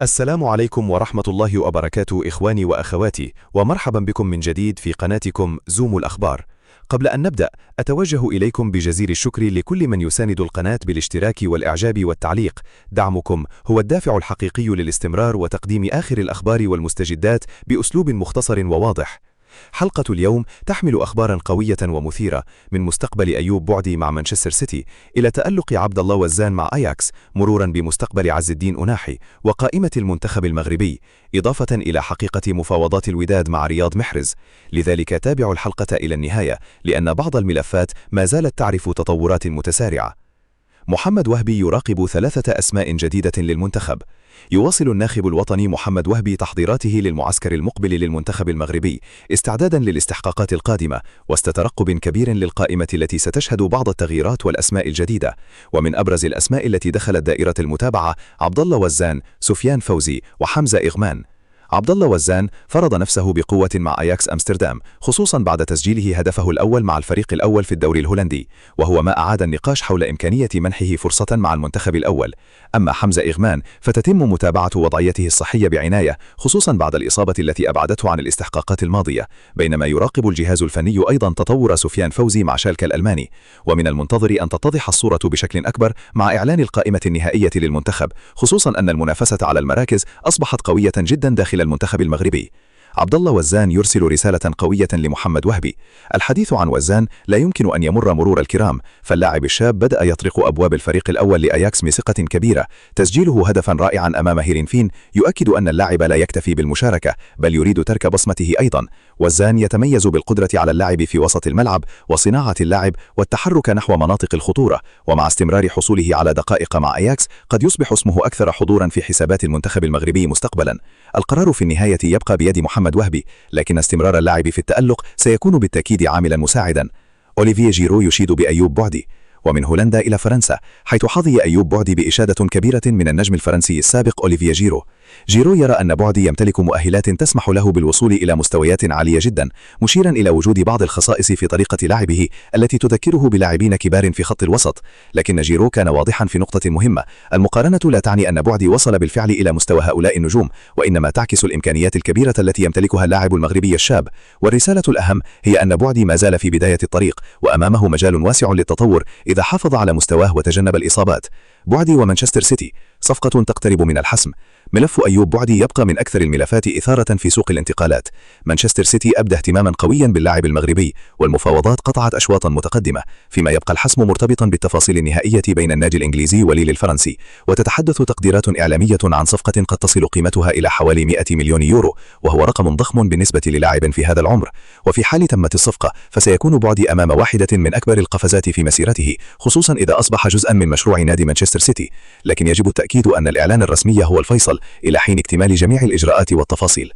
السلام عليكم ورحمة الله وبركاته إخواني وأخواتي، ومرحبا بكم من جديد في قناتكم زوم الأخبار. قبل أن نبدأ، أتوجه إليكم بجزيل الشكر لكل من يساند القناة بالاشتراك والإعجاب والتعليق. دعمكم هو الدافع الحقيقي للاستمرار وتقديم آخر الأخبار والمستجدات بأسلوب مختصر وواضح. حلقة اليوم تحمل أخبارا قوية ومثيرة، من مستقبل أيوب بعدي مع مانشستر سيتي إلى تألق عبد الله وزان مع أياكس، مرورا بمستقبل عز الدين أناحي وقائمة المنتخب المغربي، إضافة إلى حقيقة مفاوضات الوداد مع رياض محرز. لذلك تابعوا الحلقة إلى النهاية، لأن بعض الملفات ما زالت تعرف تطورات متسارعة. محمد وهبي يراقب 3 أسماء جديدة للمنتخب. يواصل الناخب الوطني محمد وهبي تحضيراته للمعسكر المقبل للمنتخب المغربي استعدادا للاستحقاقات القادمة، وسط ترقب كبير للقائمة التي ستشهد بعض التغييرات والأسماء الجديدة. ومن أبرز الأسماء التي دخلت دائرة المتابعة عبد الله وزان، سفيان فوزي وحمزة إغمان. عبد الله وزان فرض نفسه بقوة مع أياكس أمستردام، خصوصا بعد تسجيله هدفه الأول مع الفريق الأول في الدوري الهولندي، وهو ما أعاد النقاش حول إمكانية منحه فرصة مع المنتخب الأول. أما حمزة إغمان فتتم متابعة وضعيته الصحية بعناية، خصوصا بعد الإصابة التي أبعدته عن الاستحقاقات الماضية، بينما يراقب الجهاز الفني أيضا تطور سفيان فوزي مع شالكة الألماني. ومن المنتظر أن تتضح الصورة بشكل أكبر مع إعلان القائمة النهائية للمنتخب، خصوصا أن المنافسة على المراكز أصبحت قوية جدا داخل المنتخب المغربي. عبد الله وزان يرسل رسالة قوية لمحمد وهبي. الحديث عن وزان لا يمكن أن يمر مرور الكرام، فاللاعب الشاب بدأ يطرق أبواب الفريق الأول لأياكس بثقة كبيرة. تسجيله هدفا رائعا أمام هيرينفين يؤكد أن اللاعب لا يكتفي بالمشاركة، بل يريد ترك بصمته أيضا. وزان يتميز بالقدرة على اللعب في وسط الملعب وصناعة اللعب والتحرك نحو مناطق الخطورة، ومع استمرار حصوله على دقائق مع أياكس قد يصبح اسمه أكثر حضورا في حسابات المنتخب المغربي مستقبلا. القرار في النهاية يبقى بيد محمد وهبي، لكن استمرار اللاعب في التألق سيكون بالتأكيد عاملا مساعدا. أوليفيه جيرو يشيد بأيوب بعدي. ومن هولندا إلى فرنسا، حيث حظي أيوب بعدي بإشادة كبيرة من النجم الفرنسي السابق أوليفيه جيرو. جيرو يرى أن بعدي يمتلك مؤهلات تسمح له بالوصول إلى مستويات عالية جدا، مشيرا إلى وجود بعض الخصائص في طريقة لعبه التي تذكره بلاعبين كبار في خط الوسط. لكن جيرو كان واضحا في نقطة مهمة: المقارنة لا تعني أن بعدي وصل بالفعل إلى مستوى هؤلاء النجوم، وإنما تعكس الإمكانيات الكبيرة التي يمتلكها اللاعب المغربي الشاب. والرسالة الأهم هي أن بعدي ما زال في بداية الطريق، وأمامه مجال واسع للتطور إذا حافظ على مستواه وتجنب الإصابات. بعدي ومانشستر سيتي، صفقة تقترب من الحسم. ملف أيوب بعدي يبقى من أكثر الملفات إثارة في سوق الانتقالات. مانشستر سيتي أبدى اهتماما قويا باللاعب المغربي، والمفاوضات قطعت أشواطا متقدمة، فيما يبقى الحسم مرتبطا بالتفاصيل النهائية بين النادي الإنجليزي وليل الفرنسي. وتتحدث تقديرات إعلامية عن صفقة قد تصل قيمتها إلى حوالي 100 مليون يورو، وهو رقم ضخم بالنسبة للاعب في هذا العمر. وفي حال تمت الصفقة فسيكون بعدي أمام واحدة من أكبر القفزات في مسيرته، خصوصا إذا أصبح جزءا من مشروع نادي مانشستر سيتي. لكن يجب التأكيد أن الإعلان الرسمي هو الفيصل إلى حين اكتمال جميع الإجراءات والتفاصيل.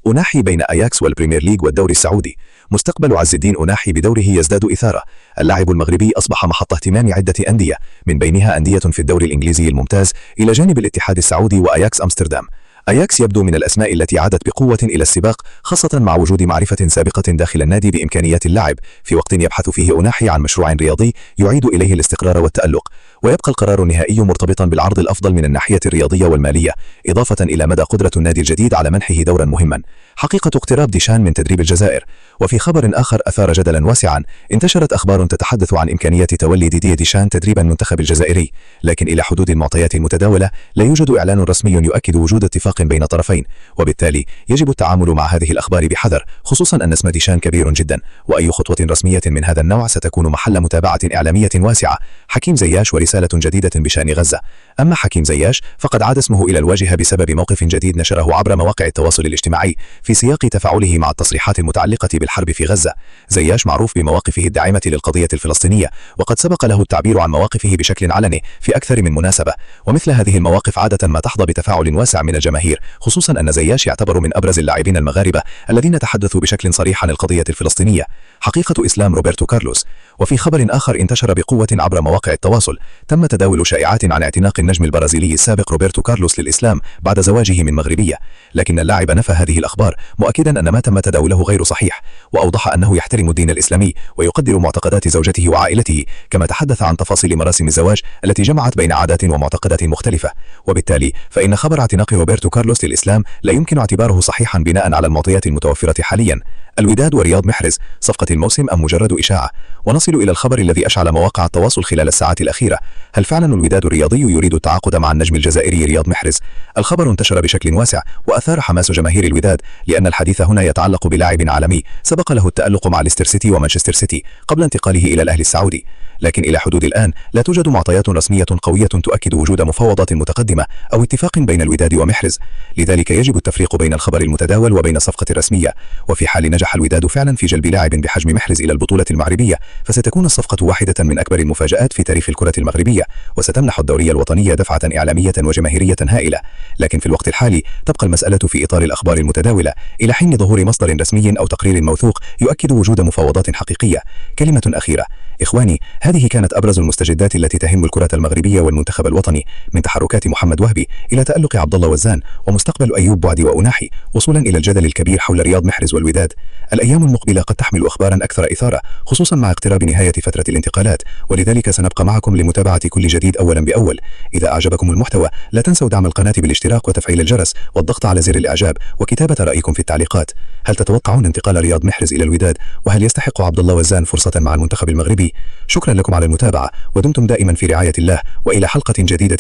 أناحي بين أياكس والبريمير ليج والدوري السعودي. مستقبل عز الدين أناحي بدوره يزداد إثارة. اللاعب المغربي أصبح محط اهتمام عدة أندية، من بينها أندية في الدوري الإنجليزي الممتاز، إلى جانب الاتحاد السعودي وأياكس أمستردام. أياكس يبدو من الأسماء التي عادت بقوة إلى السباق، خاصة مع وجود معرفة سابقة داخل النادي بإمكانيات اللاعب، في وقت يبحث فيه أناحي عن مشروع رياضي يعيد إليه الاستقرار والتألق. ويبقى القرار النهائي مرتبطا بالعرض الأفضل من الناحية الرياضية والمالية، إضافة إلى مدى قدرة النادي الجديد على منحه دورا مهما. حقيقة اقتراب ديشان من تدريب الجزائر. وفي خبر آخر أثار جدلا واسعا، انتشرت أخبار تتحدث عن إمكانية تولي ديديه ديشان تدريب المنتخب الجزائري، لكن إلى حدود المعطيات المتداولة لا يوجد إعلان رسمي يؤكد وجود اتفاق بين الطرفين، وبالتالي يجب التعامل مع هذه الأخبار بحذر، خصوصا أن اسم ديشان كبير جدا، وأي خطوة رسمية من هذا النوع ستكون محل متابعة إعلامية واسعة. حكيم زياش ورسالة جديدة بشأن غزة. أما حكيم زياش فقد عاد اسمه إلى الواجهة بسبب موقف جديد نشره عبر مواقع التواصل الاجتماعي في سياق تفاعله مع التصريحات المتعلقة بالحرب في غزة. زياش معروف بمواقفه الداعمة للقضية الفلسطينية، وقد سبق له التعبير عن مواقفه بشكل علني في أكثر من مناسبة، ومثل هذه المواقف عادة ما تحظى بتفاعل واسع من الجماهير، خصوصا أن زياش يعتبر من أبرز اللاعبين المغاربة الذين تحدثوا بشكل صريح عن القضية الفلسطينية. حقيقة إسلام روبرتو كارلوس. وفي خبر آخر انتشر بقوة عبر مواقع التواصل، تم تداول شائعات عن اعتناق النجم البرازيلي السابق روبرتو كارلوس للإسلام بعد زواجه من مغربية، لكن اللاعب نفى هذه الأخبار مؤكدا أن ما تم تداوله غير صحيح، وأوضح أنه يحترم الدين الإسلامي ويقدر معتقدات زوجته وعائلته، كما تحدث عن تفاصيل مراسم الزواج التي جمعت بين عادات ومعتقدات مختلفة. وبالتالي فإن خبر اعتناق روبرتو كارلوس للإسلام لا يمكن اعتباره صحيحا بناء على المعطيات المتوفرة حاليا. الوداد ورياض محرز، صفقة الموسم أم مجرد إشاعة؟ ونصل إلى الخبر الذي أشعل مواقع التواصل خلال الساعات الأخيرة. هل فعلا الوداد الرياضي يريد التعاقد مع النجم الجزائري رياض محرز؟ الخبر انتشر بشكل واسع وأثار حماس جماهير الوداد، لأن الحديث هنا يتعلق بلاعب عالمي سبق له التألق مع ليستر سيتي ومانشستر سيتي قبل انتقاله إلى الأهلي السعودي، لكن إلى حدود الآن لا توجد معطيات رسمية قوية تؤكد وجود مفاوضات متقدمة أو اتفاق بين الوداد ومحرز. لذلك يجب التفريق بين الخبر المتداول وبين الصفقة الرسمية. وفي حال نجح الوداد فعلا في جلب لاعب بحجم محرز إلى البطولة المغربية، فستكون الصفقة واحدة من أكبر المفاجآت في تاريخ الكرة المغربية، وستمنح الدورية الوطنية دفعة إعلامية وجماهيرية هائلة. لكن في الوقت الحالي تبقى المسألة في إطار الأخبار المتداولة إلى حين ظهور مصدر رسمي أو تقرير موثوق يؤكد وجود مفاوضات حقيقية. كلمة أخيرة إخواني، هذه كانت أبرز المستجدات التي تهم الكرة المغربية والمنتخب الوطني، من تحركات محمد وهبي إلى تألق عبد الله وزان ومستقبل أيوب بعدي وأناحي، وصولا إلى الجدل الكبير حول رياض محرز والوداد. الأيام المقبلة قد تحمل أخبارا أكثر إثارة، خصوصا مع اقتراب نهاية فترة الانتقالات، ولذلك سنبقى معكم لمتابعة كل جديد أولا بأول. إذا أعجبكم المحتوى لا تنسوا دعم القناة بالاشتراك وتفعيل الجرس والضغط على زر الإعجاب وكتابة رأيكم في التعليقات. هل تتوقعون انتقال رياض محرز إلى الوداد؟ وهل يستحق عبد الله وزان فرصة مع المنتخب المغربي؟ شكرا لكم على المتابعة، ودمتم دائما في رعاية الله، وإلى حلقة جديدة.